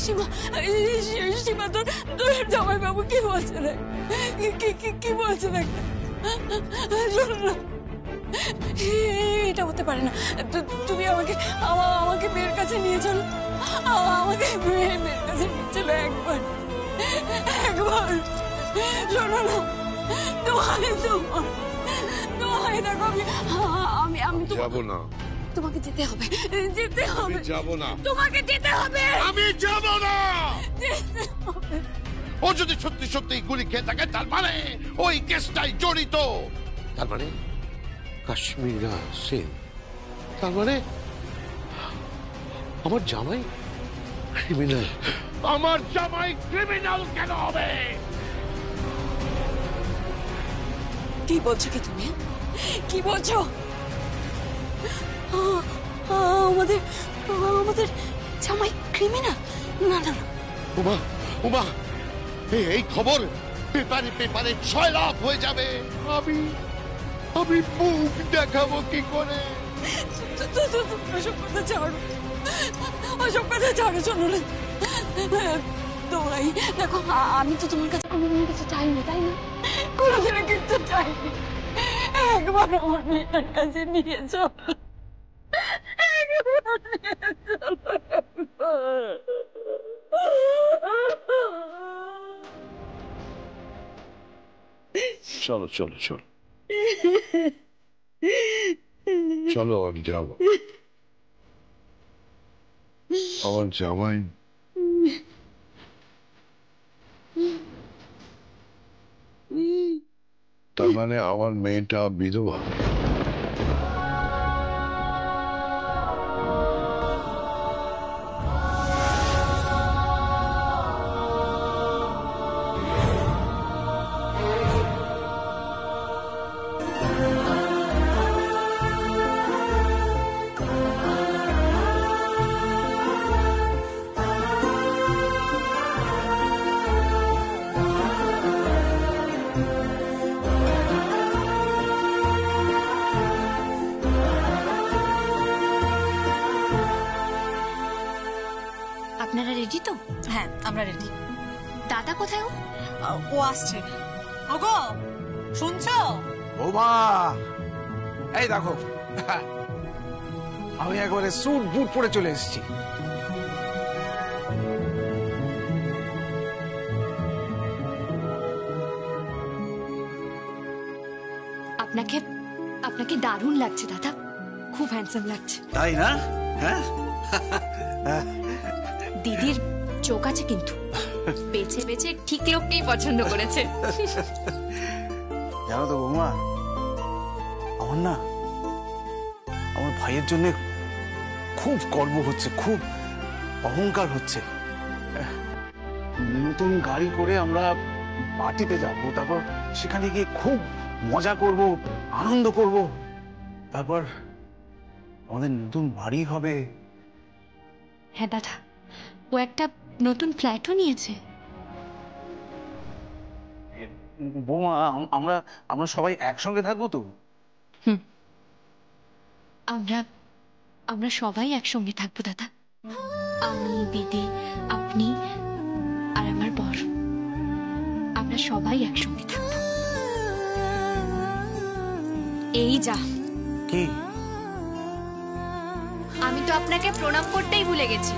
সীমা, সীমা তোর জামাইবাবু কি বলছে দেখ, কি বলছে দেখ। শোনো না, এটা হতে পারে না। তুমি আমাকে মেয়ের কাছে নিয়ে চলো, আমাকে মেয়ের কাছে নিয়ে চলো একবার। শোনো না, তোমায় দেখো, আমি যাবো না। তোমাকে যেতে হবে, যাবো না, তোমাকে যেতে হবে, আমি যাবো না। যেতে হবে। ও যদি সত্যি সত্যি গুলি খেয়ে থাকে তার মানে ওই কেসটাই জড়িত। তার মানে কাশ্মীরা সিং, তার মানে আমার জামাই ক্রিমিনাল। আমার জামাই ক্রিমিনাল কেন হবে? কি বলছো কি তুমি? কি বলছো? আমাদের জামাই ক্রিমিনাল? না না না। উমা, উমা, এই খবর পেপারে 6 লাখ হয়ে যাবে। আমি মুখ দেখাবো কি করে? ওসব কথা ছাড়ো, ওসব কথা ছাড়ো। শোনো না, তোমায় দেখো, আমি তো তোমার কাছে কোনোদিন কিছু চাইনি, তাই না? কোনোদিনও কিছু চাইনি। একবার আমার মেয়েটার কাছে নিয়ে চলো, চলো চলো চলো চলো, আমি যাবো। আমার জামাই তার মানে আমার মেয়েটা বিধবা? আপনারা রেডি তো? হ্যাঁ, আমরা রেডি। দাদা কোথায়? ও আসছে। ওগো, শুনছো? ও মা, এই দেখো, আমি একবারে স্যুট বুট পরে চলে এসেছি। আপনাকে দারুণ লাগছে দাদা, খুব হ্যান্ডসাম লাগছে। তাই না? হ্যাঁ, দিদির চোখ আছে কিন্তু, বেছে বেছে ঠিক লোককেই পছন্দ করেছে। জানো তো বৌমা, আমার ভাইয়ের জন্য খুব গর্ব হচ্ছে, খুব অহংকার হচ্ছে। নতুন গাড়ি করে আমরা পার্টিতে যাবো, তারপর সেখানে গিয়ে খুব মজা করব, আনন্দ করব, তারপর আমাদের নতুন বাড়ি হবে। হ্যাঁ দাদা, ও একটা নতুন ফ্ল্যাটও নিয়েছে। বৌমা, আমরা সবাই একসঙ্গে থাকবো তো? আমরা সবাই একসঙ্গে থাকবো দাদা। আমি, দিদি, আপনি আর আমার বর, আমরা সবাই একসঙ্গে থাকবো। এই যা কি? আমি তো আপনাকে প্রণাম করতেই ভুলে গেছি।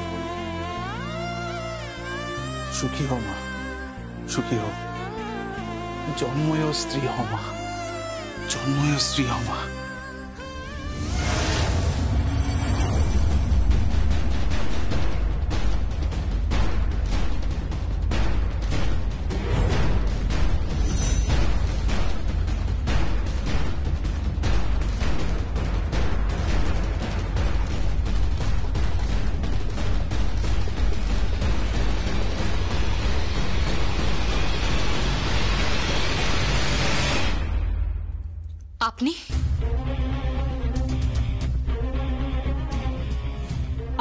সুখী হও মা, সুখী হও। জন্ময় স্ত্রী হও মা, জন্ময় স্ত্রী হও মা।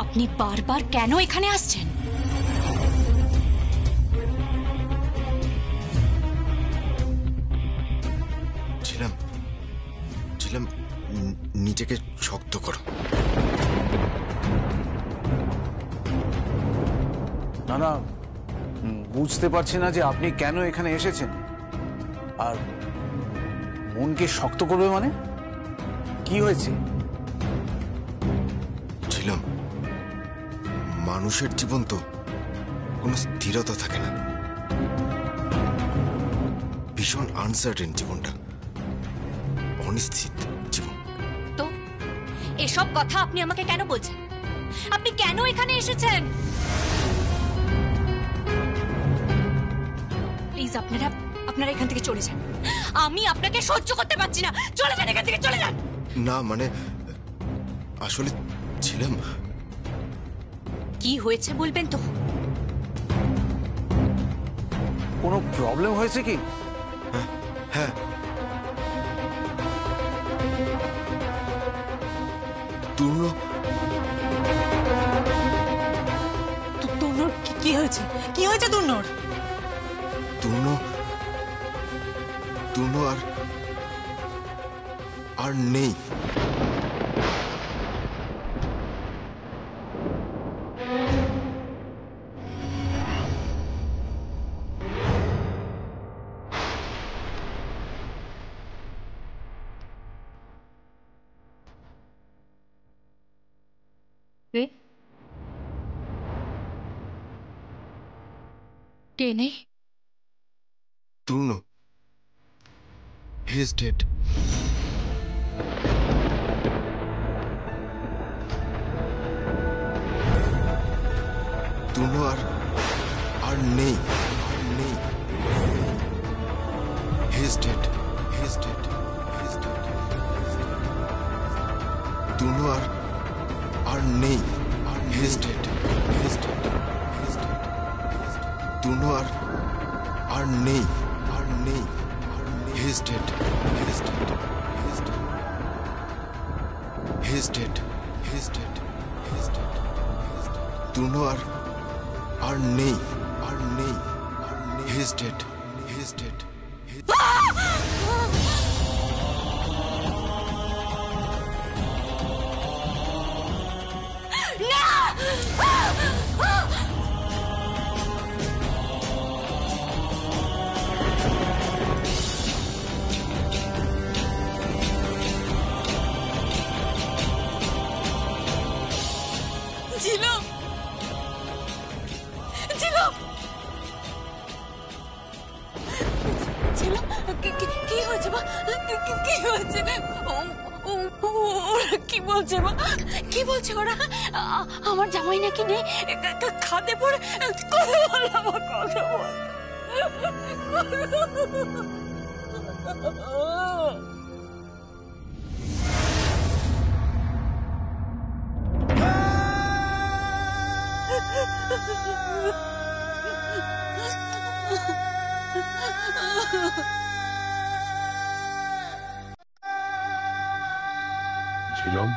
আপনি বারবার কেন এখানে আসছেন? ছিলাম নিজেকে শক্ত করো। না না, বুঝতে পারছি না যে আপনি কেন এখানে এসেছেন, আর মনকে শক্ত করবে মানে কি হয়েছে? ছিলাম, মানুষের জীবন তো কোনো স্থিরতা থাকে না, ভীষণ আনসার্টেন জীবনটা, অনিশ্চিত জীবন। তো এসব কথা আপনি আমাকে কেন বলছেন? আপনি কেন এখানে এসেছেন? প্লিজ আপনারা এখান থেকে চলে যান। আমি আপনাকে সহ্য করতে পারছি না। চলে যান এখান থেকে, চলে যান। না মানে আসলে ছিলাম, কি হয়েছে বলবেন তো? কোনো প্রবলেম হয়েছে কি? হ্যাঁ তূর্ণ, তনুর কি হয়েছে? কি হয়েছে তনুর? তূর্ণ তূর্ণ আর নেই। কে নেই? তূর্ণ, হি ইজ ডেড। তূর্ণ আর নেই, he is dead, he is dead, he is dead. Turno আর নেই, he is dead, he is dead, he is dead. Turno আর নেই, he is dead, he is dead, he is dead, he is dead, he is dead, he is dead. Turno আর নেই, he is dead, he is dead. ছিলাম কি হয়েছে মা? কি হয়েছে? ওরা কি বলছে মা? কি বলছে ওরা? আমার জামাই নাকি নেই, খাতে পড়ে কথা বল, আমার কথা বল। ছিলাম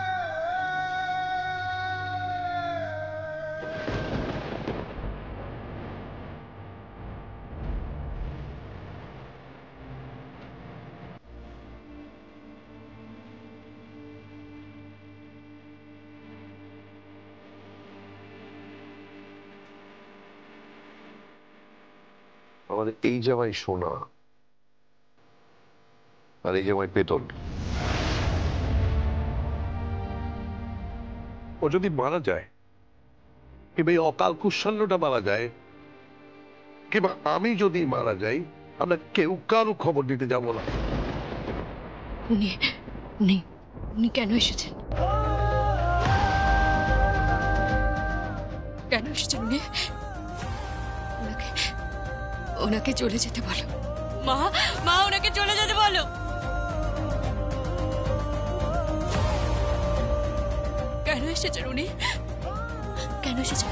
আমাদের এই জামাই সোনা আর এই জামাই পেতল। ও যদি মারা যায়, কিংবা এই অকাল কুৎসান্নটা মারা যায়, কিংবা আমি যদি মারা যাই, আমরা কেউ কারো খবর দিতে যাব না। উনি কেন এসেছেন? কেন এসেছেন উনি? ওনাকে চলে যেতে বলো। মা ওনাকে চলে যেতে বলো। কেন এসেছেন উনি? কেন এসেছেন?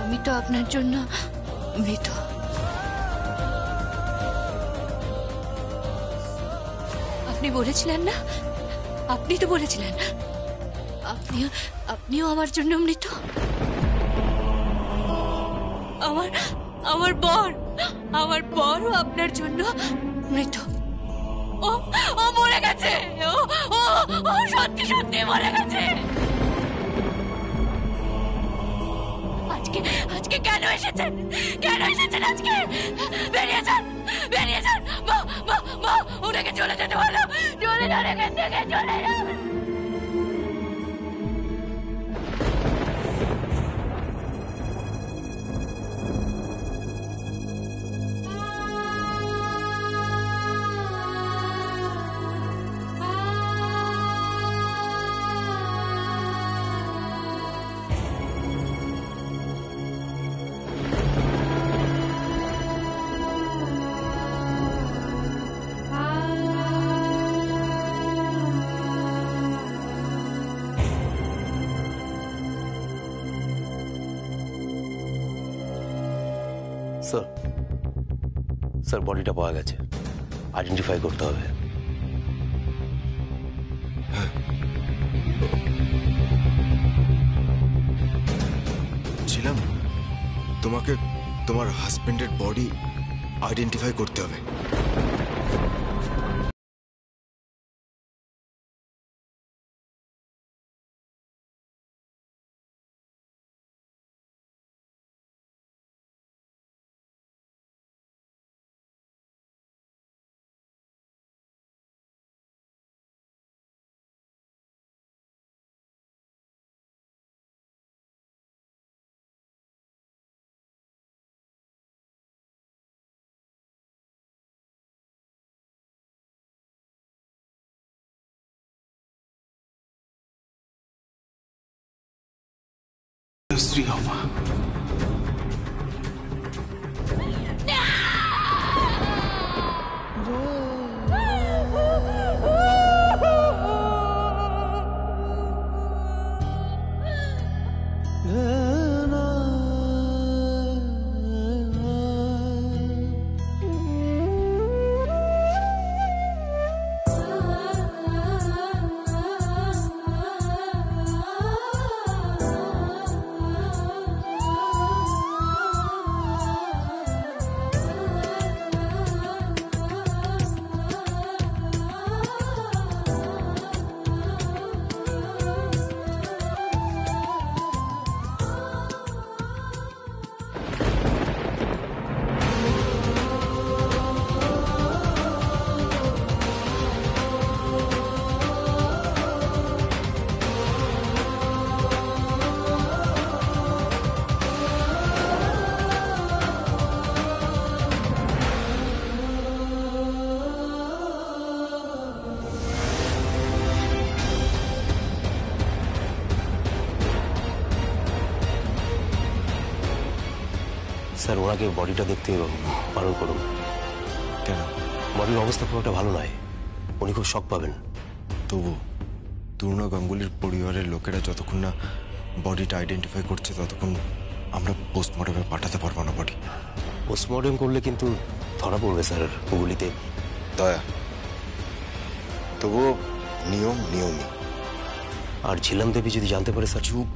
আমি তো আপনার জন্য মৃত। আপনি বলেছিলেন না? আপনি তো বলেছিলেন আপনিও আমার জন্য মৃত। আমার বরও আপনার জন্য মৃত। ও মরে গেছে। ও সত্যি সত্যি মরে গেছে। আজকে আজকে কেন এসেছেন? কেন এসেছেন আজকে? বেরিয়ে যান, বেরিয়ে যান। মা মা মা ওনাকে চলে যেতে বলো, চলে যান এখান থেকে, চলে যান। স্যার স্যার বডিটা পাওয়া গেছে, আইডেন্টিফাই করতে হবে। ছিলাম তোমাকে তোমার হাজবেন্ডের বডি আইডেন্টিফাই করতে হবে। স্ত্রী হওয়া স্যার ওনাকে বডিটা দেখতে বারণ করুন। কেন? বডির অবস্থা খুব একটা ভালো নয়, উনি খুব শক পাবেন। তবু তূর্ণ গাঙ্গুলির পরিবারের লোকেরা যতক্ষণ না বডিটা আইডেন্টিফাই করছে ততক্ষণ আমরা পোস্টমর্টমে পাঠাতে পারবো না বডি। পোস্টমর্টম করলে কিন্তু ধরা পড়বে স্যার গুলিতে। দয়া, তবুও নিয়ম নিয়মই। আর ঝিলাম দেবী যদি জানতে পারে স্যার। চুপ।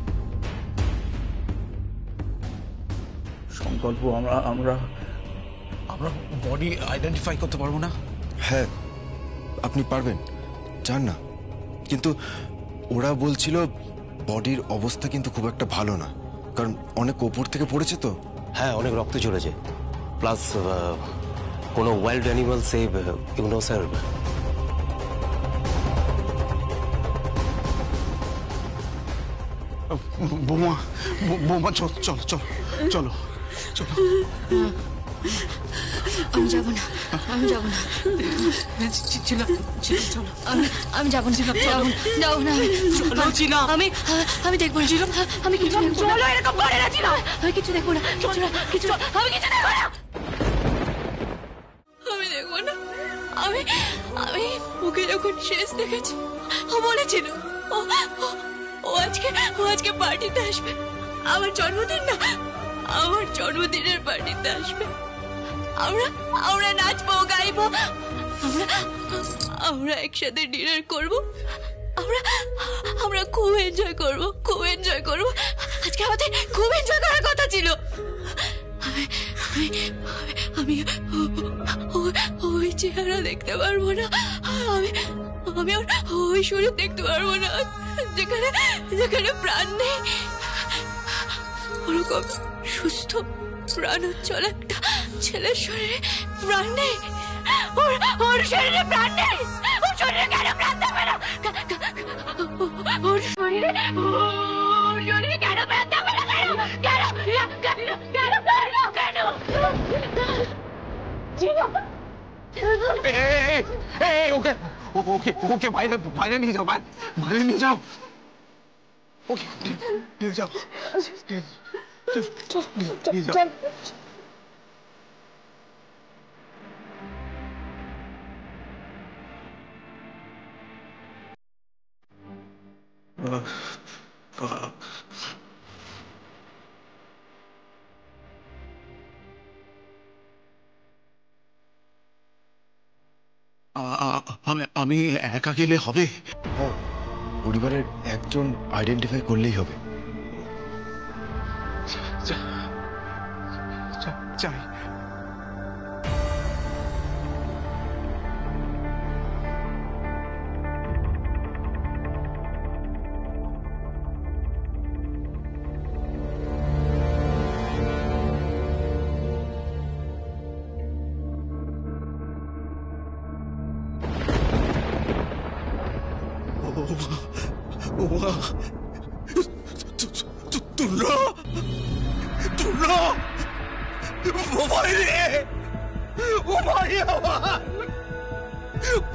সংকল্প আমরা আমরা আমরা বডি আইডেন্টিফাই করতে পারবো না। হ্যাঁ আপনি পারবেন, জান না, কিন্তু ওরা বলছিল বডির অবস্থা কিন্তু খুব একটা ভালো না, কারণ অনেক ওপর থেকে পড়েছে তো। হ্যাঁ অনেক রক্ত ঝরেছে, প্লাস কোনো ওয়াইল্ড অ্যানিমাল সেভ এগুলো স্যার। বোমা বোমা চলো চলো চলো চলো চলো। আমি যাব না, আমি যাব না, আমি যাব না, যাবো না, আমি আমি দেখবো না, আমি কিছু চলো, এরকম করে না, আমি কিছু দেখবো না, কিছু আমি কিছু দেখবো না, আমি দেখবো না। আমি আমি ওকে যখন শেষ দেখেছি ও বলেছিল ও আজকে পার্টিতে আসবে, আমার জন্মদিন না, আমার জন্মদিনের পার্টিতে আসবে। আমরা নাচবো, গাইবো, আমরা একসাথে ডিনার করবো, আমরা খুব এনজয় করবো। আজকে আমাদের খুব এনজয় করার কথা ছিল। আমি ওই চেহারা দেখতে পারবো না, আমি আর ওই শরীর দেখতে পারবো না যেখানে যেখানে প্রাণ নেই। ওরকম সুস্থ প্রাণোজ্জ্বল একটা ছেলের শরীরে প্রাণ নেই। ওর শরীরে প্রাণ নেই। ওর শরীরে কেন প্রাণ থাকবে না? ওর শরীরে কেন প্রাণ থাকবে না? কেন কেন কেন ওকে ওকে ওকে বাইরে বাইরে নিয়ে যাও, বাইরে নিয়ে যাও, ওকে নিয়ে যাও, নিয়ে যাও। আমি একা গেলে হবে? পরিবারের একজন আইডেন্টিফাই করলেই হবে। চাই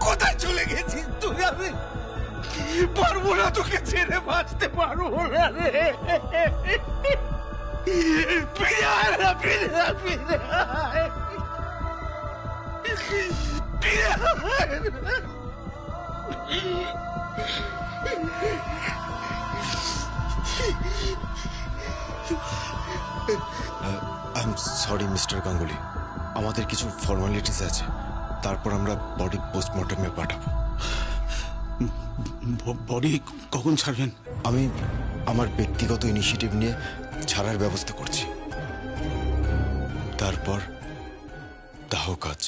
কোথায় চলে গেছিস তুই? আমি পারবো না তোকে ছেড়ে বাঁচতে পারবো না রে। ফিরে আয় না, ফিরে আয়, ফিরে আয়, ফিরে আয়। I am sorry mister Ganguly, আমাদের কিছু ফর্মালিটিস আছে, তারপর আমরা বডি পোস্টমর্টমে পাঠাবো। বডি কখন ছাড়বেন? আমি আমার ব্যক্তিগত ইনিশিয়েটিভ নিয়ে ছাড়ার ব্যবস্থা করছি, তারপর দাহ কাজ।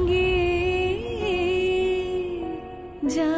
गे जा